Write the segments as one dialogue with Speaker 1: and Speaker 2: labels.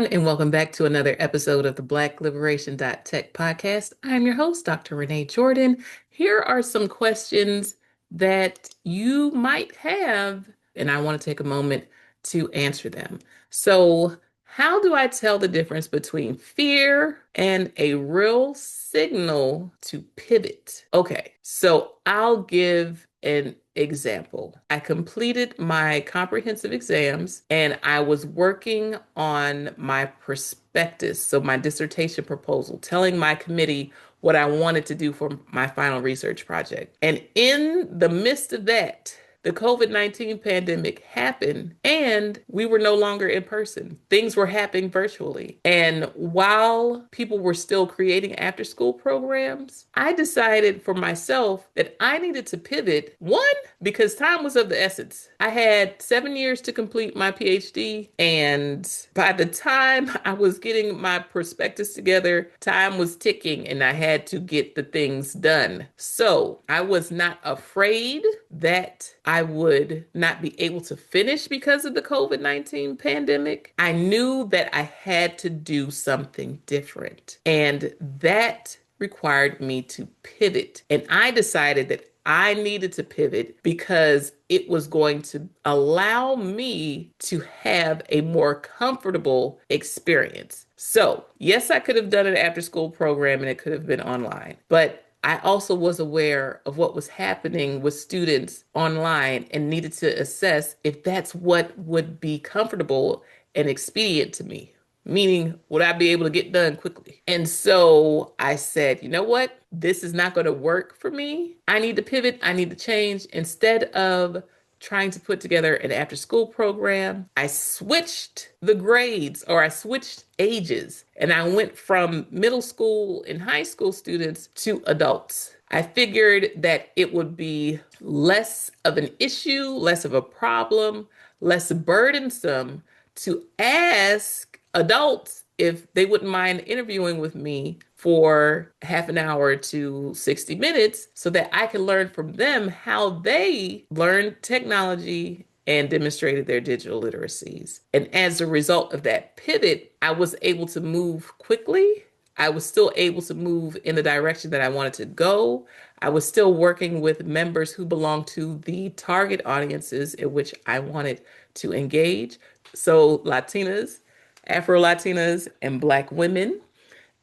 Speaker 1: everyone, and welcome back to another episode of the Black-Liberation.Tech Podcast. I'm your host, Dr. Renée Jordan. Here are some questions that you might have, and I want to take a moment to answer them. So, how do I tell the difference between fear and a real signal to pivot? Okay, so I'll give an example. I completed my comprehensive exams and I was working on my prospectus, so my dissertation proposal, telling my committee what I wanted to do for my final research project. And in the midst of that, the COVID-19 pandemic happened and we were no longer in person. Things were happening virtually. And while people were still creating after school programs, I decided for myself that I needed to pivot. One, because time was of the essence. I had 7 years to complete my PhD. And by the time I was getting my prospectus together, time was ticking and I had to get the things done. So I was not afraid that I would not be able to finish because of the COVID-19 pandemic. I knew that I had to do something different, and that required me to pivot. And I decided that I needed to pivot because it was going to allow me to have a more comfortable experience. So, yes, I could have done an after school program and it could have been online, but I also was aware of what was happening with students online and needed to assess if that's what would be comfortable and expedient to me. Meaning, would I be able to get done quickly? And so I said, you know what? This is not going to work for me. I need to pivot. I need to change. Instead of trying to put together an after school program, I switched the grades, or I switched ages, and I went from middle school and high school students to adults. I figured that it would be less of an issue, less of a problem, less burdensome to ask adults if they wouldn't mind interviewing with me for half an hour to 60 minutes so that I can learn from them how they learned technology and demonstrated their digital literacies. And as a result of that pivot, I was able to move quickly. I was still able to move in the direction that I wanted to go. I was still working with members who belonged to the target audiences in which I wanted to engage. So Latinas, Afro-Latinas, and Black women.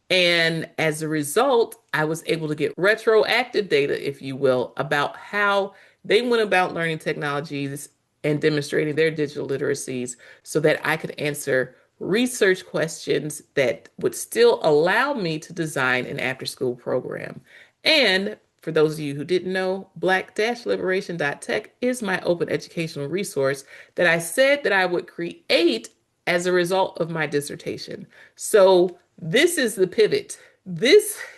Speaker 1: And as a result, I was able to get retroactive data, if you will, about how they went about learning technologies and demonstrating their digital literacies so that I could answer research questions that would still allow me to design an after-school program. And for those of you who didn't know, Black-Liberation.Tech is my open educational resource that I said that I would create as a result of my dissertation. So this is the pivot.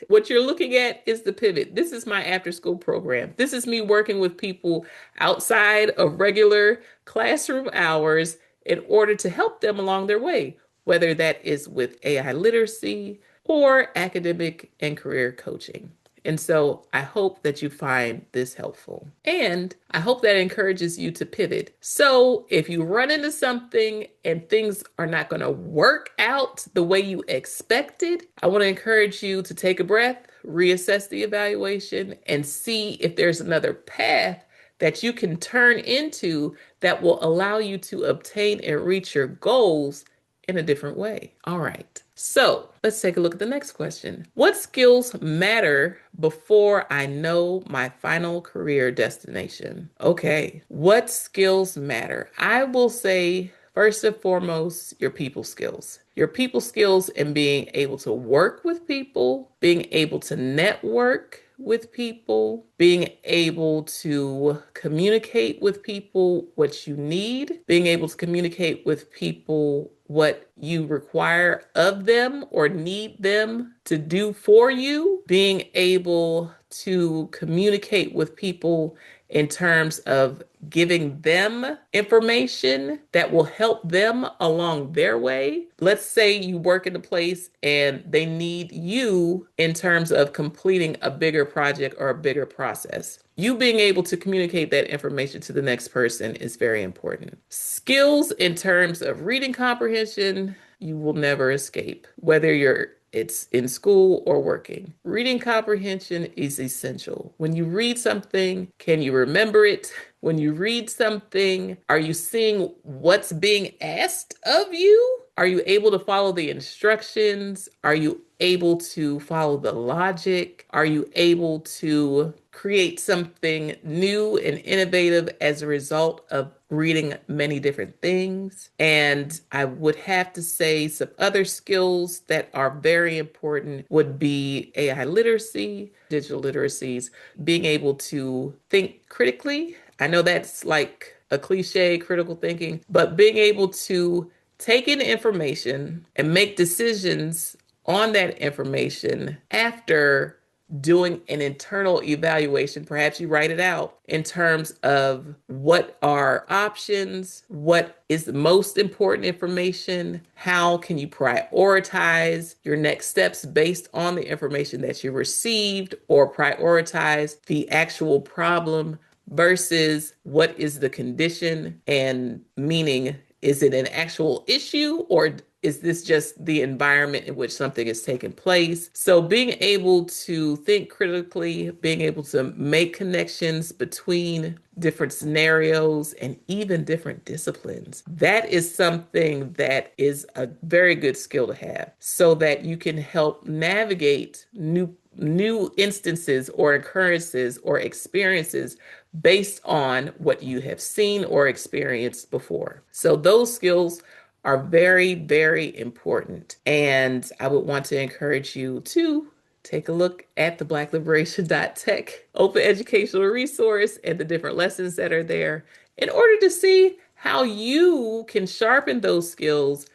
Speaker 1: What you're looking at is the pivot. This is my after school program. This is me working with people outside of regular classroom hours in order to help them along their way, whether that is with AI literacy or academic and career coaching. And so I hope that you find this helpful. And I hope that encourages you to pivot. So if you run into something and things are not going to work out the way you expected, I want to encourage you to take a breath, reassess the evaluation, and see if there's another path that you can turn into that will allow you to obtain and reach your goals in a different way. All right. So let's take a look at the next question. What skills matter before I know my final career destination? Okay. What skills matter? I will say, first and foremost, your people skills. Your people skills in being able to work with people, being able to network with people, being able to communicate with people what you need, being able to communicate with people what you require of them or need them to do for you, being able to communicate with people in terms of giving them information that will help them along their way. Let's say you work in a place and they need you in terms of completing a bigger project or a bigger process. You being able to communicate that information to the next person is very important. Skills in terms of reading comprehension, you will never escape, whether it's in school or working. Reading comprehension is essential. When you read something, can you remember it? When you read something, are you seeing what's being asked of you? Are you able to follow the instructions? Are you able to follow the logic? Are you able to create something new and innovative as a result of reading many different things? And I would have to say some other skills that are very important would be AI literacy, digital literacies, being able to think critically. I know that's like a cliche, critical thinking, but being able to take in information and make decisions on that information after doing an internal evaluation. Perhaps you write it out in terms of what are options, what is the most important information, how can you prioritize your next steps based on the information that you received, or prioritize the actual problem versus what is the condition, and meaning, is it an actual issue, or is this just the environment in which something is taking place? So being able to think critically, being able to make connections between different scenarios and even different disciplines, that is something that is a very good skill to have so that you can help navigate new instances or occurrences or experiences based on what you have seen or experienced before. So those skills are very, very important. And I would want to encourage you to take a look at the Black-Liberation.Tech open educational resource and the different lessons that are there in order to see how you can sharpen those skills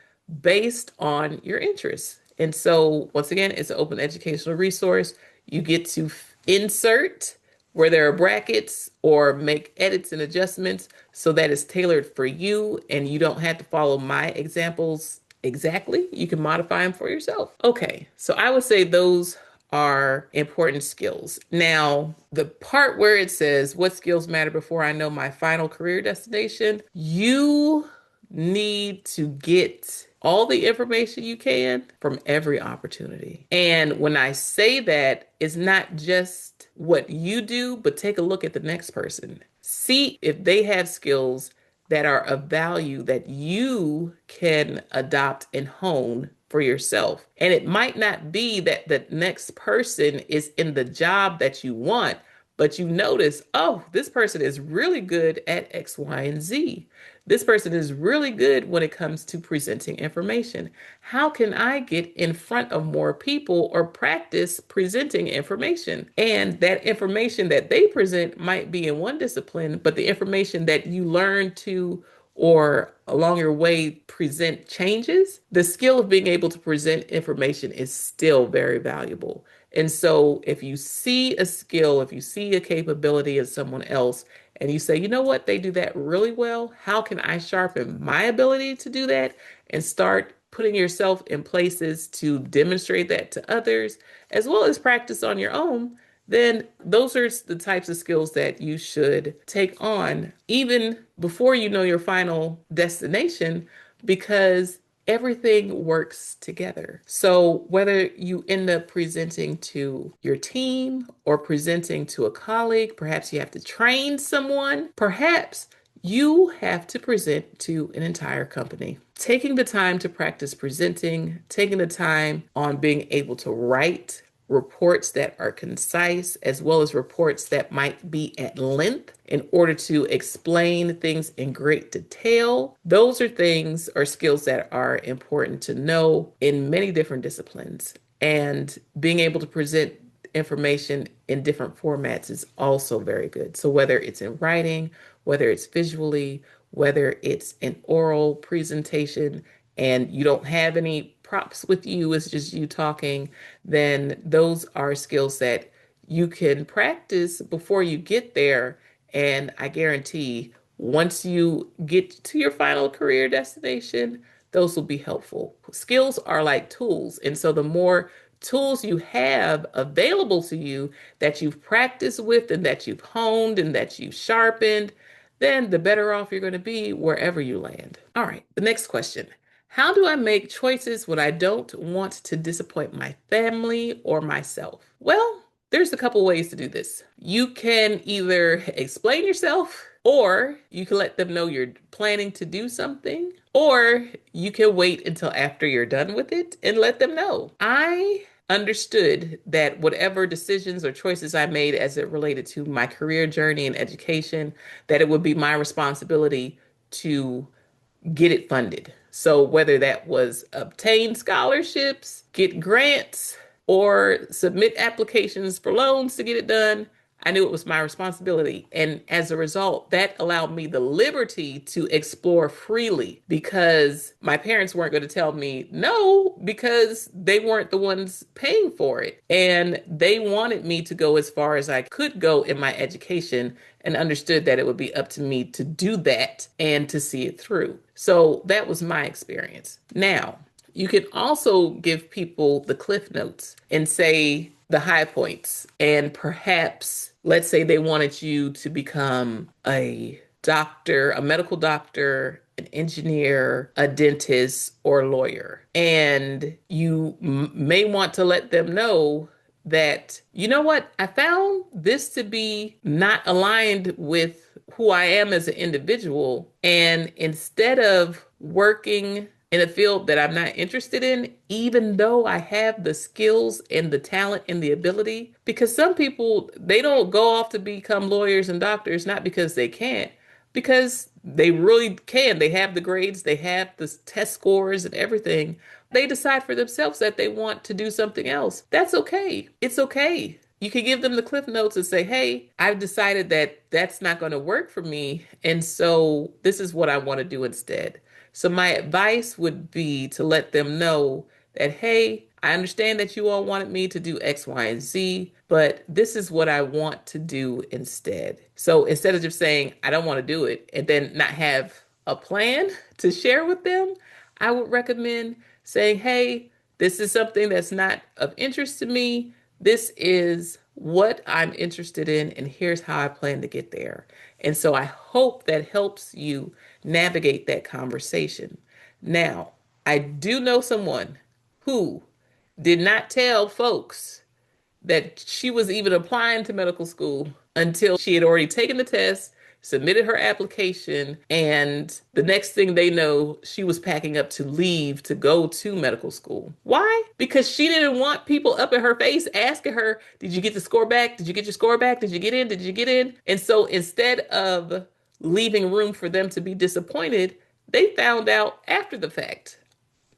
Speaker 1: based on your interests. And so, once again, it's an open educational resource. You get to insert where there are brackets or make edits and adjustments so that it's tailored for you and you don't have to follow my examples exactly. You can modify them for yourself. Okay, so I would say those are important skills. Now, the part where it says, what skills matter before I know my final career destination? You need to get all the information you can from every opportunity. And when I say that, it's not just what you do, but take a look at the next person. See if they have skills that are of value that you can adopt and hone for yourself. And it might not be that the next person is in the job that you want, but you notice, oh, this person is really good at X, Y, and Z. This person is really good when it comes to presenting information. How can I get in front of more people or practice presenting information? And that information that they present might be in one discipline, but the information that you learn to or along your way present changes, the skill of being able to present information is still very valuable. And so if you see a skill, if you see a capability in someone else, and you say, you know what, they do that really well. How can I sharpen my ability to do that and start putting yourself in places to demonstrate that to others, as well as practice on your own? Then those are the types of skills that you should take on even before you know your final destination, because everything works together. So whether you end up presenting to your team or presenting to a colleague, perhaps you have to train someone, perhaps you have to present to an entire company. Taking the time to practice presenting, taking the time on being able to write reports that are concise, as well as reports that might be at length in order to explain things in great detail. Those are things or skills that are important to know in many different disciplines. And being able to present information in different formats is also very good. So whether it's in writing, whether it's visually, whether it's an oral presentation, and you don't have any props with you, it's just you talking, then those are skills that you can practice before you get there. And I guarantee once you get to your final career destination, those will be helpful. Skills are like tools. And so the more tools you have available to you that you've practiced with and that you've honed and that you've sharpened, then the better off you're going to be wherever you land. All right, the next question. How do I make choices when I don't want to disappoint my family or myself? Well, there's a couple ways to do this. You can either explain yourself, or you can let them know you're planning to do something, or you can wait until after you're done with it and let them know. I understood that whatever decisions or choices I made as it related to my career journey and education, that it would be my responsibility to get it funded. So whether that was obtain scholarships, get grants, or submit applications for loans to get it done, I knew it was my responsibility. And as a result, that allowed me the liberty to explore freely because my parents weren't going to tell me no because they weren't the ones paying for it. And they wanted me to go as far as I could go in my education and understood that it would be up to me to do that and to see it through. So that was my experience. Now, you can also give people the cliff notes and say the high points. And perhaps, let's say they wanted you to become a doctor, a medical doctor, an engineer, a dentist, or a lawyer. And you may want to let them know that, you know what, I found this to be not aligned with who I am as an individual. And instead of working in a field that I'm not interested in, even though I have the skills and the talent and the ability, because some people, they don't go off to become lawyers and doctors, not because they can't, because they really can. They have the grades, they have the test scores and everything. They decide for themselves that they want to do something else. That's okay. It's okay. You can give them the cliff notes and say, hey, I've decided that that's not going to work for me. And so this is what I want to do instead. So my advice would be to let them know that, hey, I understand that you all wanted me to do X, Y, and Z, but this is what I want to do instead. So instead of just saying, I don't want to do it, and then not have a plan to share with them, I would recommend saying, hey, this is something that's not of interest to me. This is what I'm interested in, and here's how I plan to get there. And so I hope that helps you navigate that conversation. Now, I do know someone who did not tell folks that she was even applying to medical school until she had already taken the test, submitted her application, and the next thing they know, she was packing up to leave to go to medical school. Why? Because she didn't want people up in her face asking her, did you get the score back? Did you get your score back? Did you get in? Did you get in? And so instead of leaving room for them to be disappointed, they found out after the fact.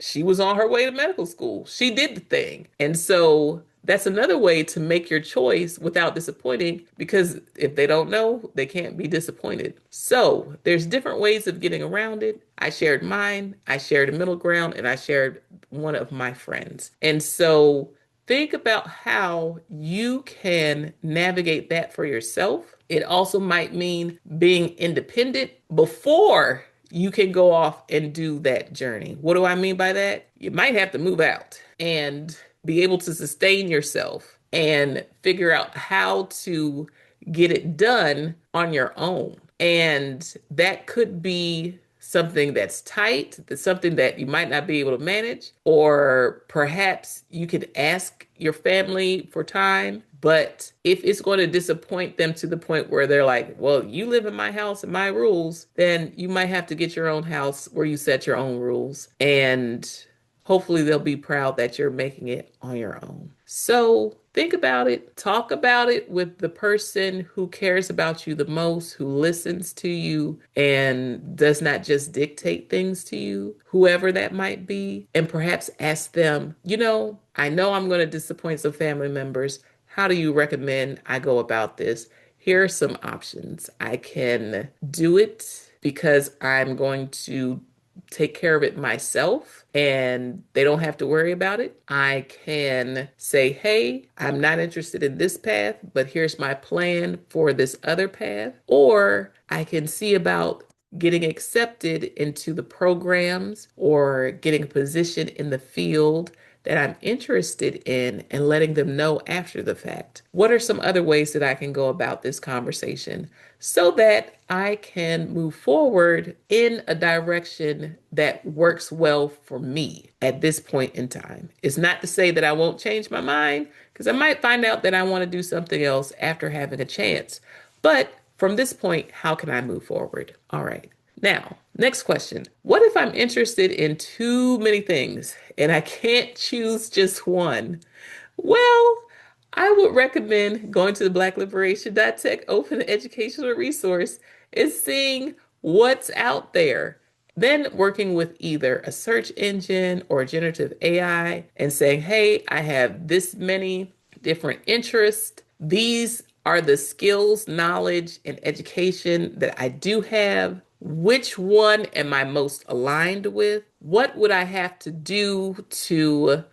Speaker 1: She was on her way to medical school. She did the thing. And so that's another way to make your choice without disappointing, because if they don't know, they can't be disappointed. So there's different ways of getting around it. I shared mine, I shared a middle ground, and I shared one of my friends. And so think about how you can navigate that for yourself. It also might mean being independent before you can go off and do that journey. What do I mean by that? You might have to move out and be able to sustain yourself and figure out how to get it done on your own. And that could be something that's tight, that's something that you might not be able to manage, or perhaps you could ask your family for time. But if it's going to disappoint them to the point where they're like, well, you live in my house and my rules, then you might have to get your own house where you set your own rules. And hopefully they'll be proud that you're making it on your own. So think about it, talk about it with the person who cares about you the most, who listens to you and does not just dictate things to you, whoever that might be. And perhaps ask them, I know I'm going to disappoint some family members. How do you recommend I go about this? Here are some options. I can do it because I'm going to take care of it myself and they don't have to worry about it. I can say, hey, I'm not interested in this path, but here's my plan for this other path. Or I can see about getting accepted into the programs or getting a position in the field that I'm interested in and letting them know after the fact? What are some other ways that I can go about this conversation so that I can move forward in a direction that works well for me at this point in time? It's not to say that I won't change my mind, because I might find out that I want to do something else after having a chance. But from this point, how can I move forward? All right. Now, next question. What if I'm interested in too many things and I can't choose just one? Well, I would recommend going to the Black-Liberation.Tech open educational resource and seeing what's out there. Then working with either a search engine or generative AI and saying, hey, I have this many different interests. These are the skills, knowledge, and education that I do have. Which one am I most aligned with? What would I have to do to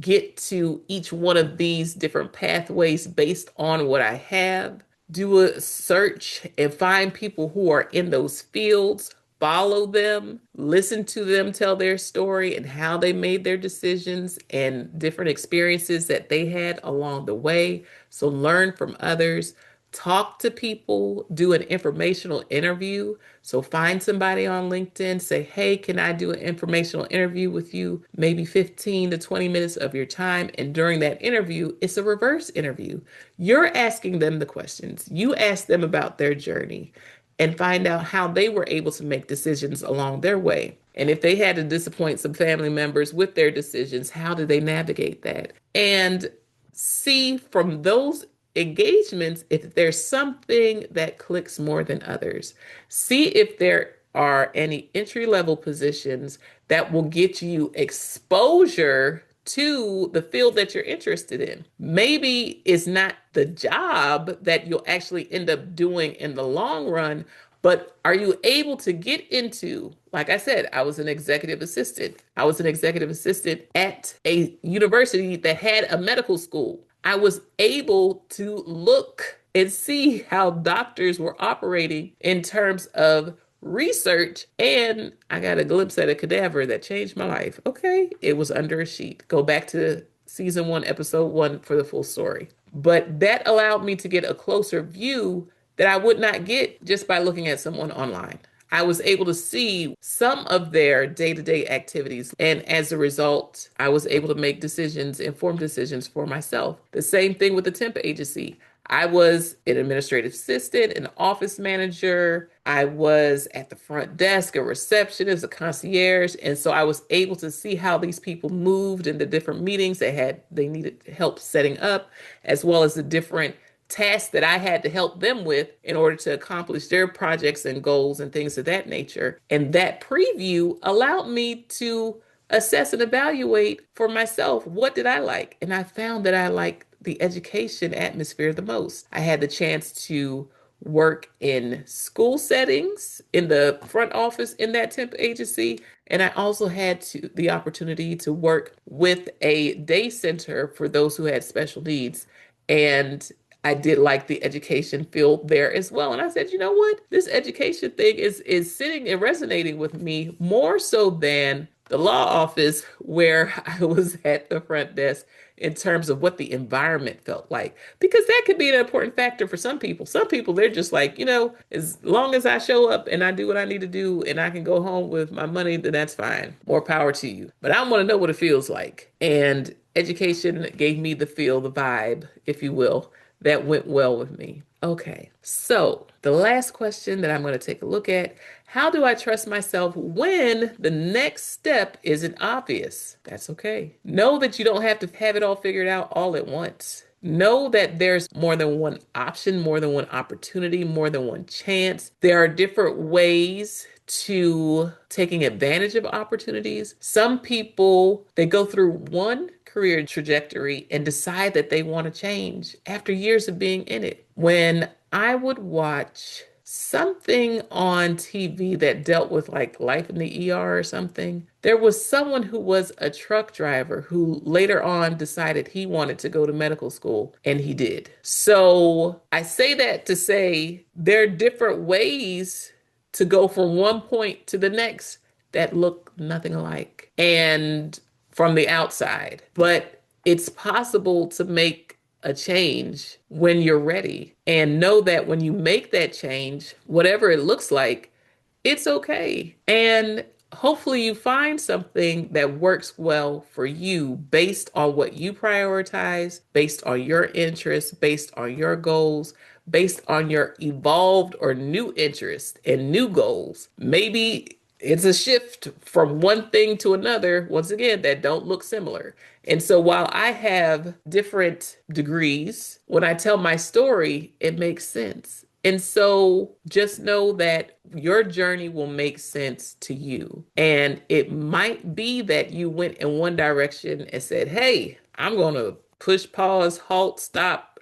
Speaker 1: get to each one of these different pathways based on what I have? Do a search and find people who are in those fields, follow them, listen to them tell their story and how they made their decisions and different experiences that they had along the way. So learn from others. Talk to people, do an informational interview. So find somebody on LinkedIn, say, hey, can I do an informational interview with you? Maybe 15 to 20 minutes of your time. And during that interview, it's a reverse interview. You're asking them the questions. You ask them about their journey and find out how they were able to make decisions along their way. And if they had to disappoint some family members with their decisions, how did they navigate that? And see from those engagements if there's something that clicks more than others. See if there are any entry level positions that will get you exposure to the field that you're interested in. Maybe it's not the job that you'll actually end up doing in the long run, but are you able to get into, like I said, I was an executive assistant. I was an executive assistant at a university that had a medical school. I was able to look and see how doctors were operating in terms of research, and I got a glimpse at a cadaver that changed my life. Okay, it was under a sheet. Go back to season 1, episode 1 for the full story. But that allowed me to get a closer view that I would not get just by looking at someone online. I was able to see some of their day-to-day activities. And as a result, I was able to make decisions, informed decisions for myself. The same thing with the temp agency. I was an administrative assistant, an office manager. I was at the front desk, a receptionist, a concierge. And so I was able to see how these people moved in the different meetings they needed help setting up, as well as the different tasks that I had to help them with in order to accomplish their projects and goals and things of that nature. And that preview allowed me to assess and evaluate for myself, what did I like? And I found that I like the education atmosphere the most. I had the chance to work in school settings in the front office in that temp agency. And I also had the opportunity to work with a day center for those who had special needs. And I did like the education field there as well. And I said, you know what? This education thing is sitting and resonating with me more so than the law office where I was at the front desk in terms of what the environment felt like. Because that could be an important factor for some people. Some people, they're just like, as long as I show up and I do what I need to do and I can go home with my money, then that's fine. More power to you. But I want to know what it feels like. And education gave me the feel, the vibe, if you will, that went well with me. Okay, so the last question that I'm going to take a look at, how do I trust myself when the next step isn't obvious? That's okay. Know that you don't have to have it all figured out all at once. Know that there's more than one option, more than one opportunity, more than one chance. There are different ways to taking advantage of opportunities. Some people, they go through one career trajectory and decide that they want to change after years of being in it. When I would watch something on TV that dealt with like life in the ER or something, there was someone who was a truck driver who later on decided he wanted to go to medical school, and he did. So I say that to say there are different ways to go from one point to the next that look nothing alike and from the outside. But it's possible to make a change when you're ready, and know that when you make that change, whatever it looks like, it's okay. And hopefully you find something that works well for you based on what you prioritize, based on your interests, based on your goals, based on your evolved or new interests and new goals. Maybe it's a shift from one thing to another, once again, that don't look similar. And so while I have different degrees, when I tell my story, it makes sense. And so just know that your journey will make sense to you. And it might be that you went in one direction and said, hey, I'm going to push, pause, halt, stop.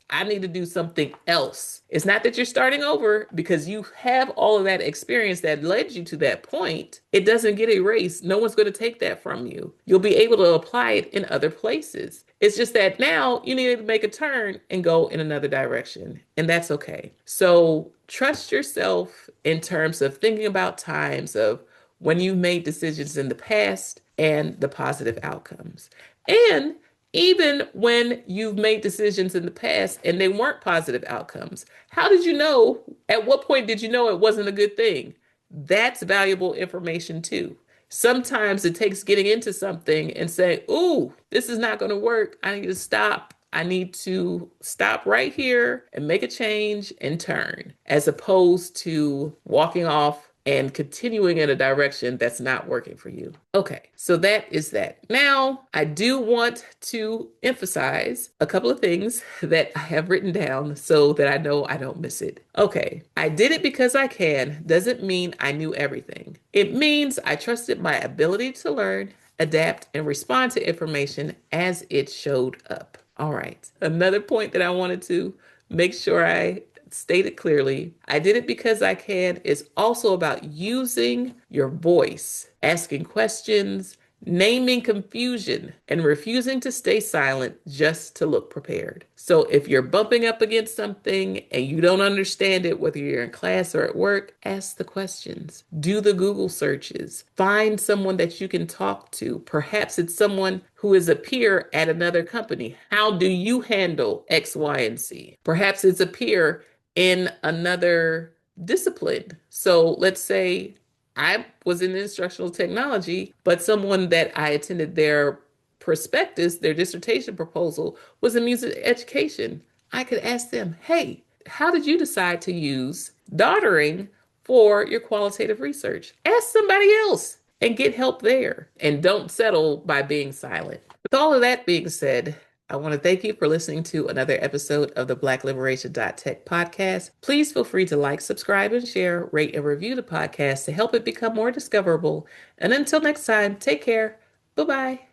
Speaker 1: I need to do something else. It's not that you're starting over, because you have all of that experience that led you to that point. It doesn't get erased. No one's going to take that from you. You'll be able to apply it in other places. It's just that now you need to make a turn and go in another direction, and that's okay. So trust yourself in terms of thinking about times of when you've made decisions in the past and the positive outcomes. And even when you've made decisions in the past and they weren't positive outcomes, how did you know? At what point did you know it wasn't a good thing? That's valuable information too. Sometimes it takes getting into something and saying, ooh, this is not going to work. I need to stop. I need to stop right here and make a change and turn, as opposed to walking off and continuing in a direction that's not working for you. Okay, so that is that. Now, I do want to emphasize a couple of things that I have written down so that I know I don't miss it. Okay, I did it because I can doesn't mean I knew everything. It means I trusted my ability to learn, adapt, and respond to information as it showed up. All right, another point that I wanted to make sure I stated clearly, I did it because I can, is also about using your voice, asking questions, naming confusion, and refusing to stay silent just to look prepared. So if you're bumping up against something and you don't understand it, whether you're in class or at work, ask the questions. Do the Google searches. Find someone that you can talk to. Perhaps it's someone who is a peer at another company. How do you handle X, Y, and Z? Perhaps it's a peer in another discipline. So let's say I was in instructional technology, but someone that I attended their prospectus, their dissertation proposal, was in music education. I could ask them, hey, how did you decide to use daughtering for your qualitative research? Ask somebody else and get help there. And don't settle by being silent. With all of that being said, I want to thank you for listening to another episode of the Black-Liberation.Tech Podcast. Please feel free to like, subscribe, and share, rate, and review the podcast to help it become more discoverable. And until next time, take care. Bye-bye.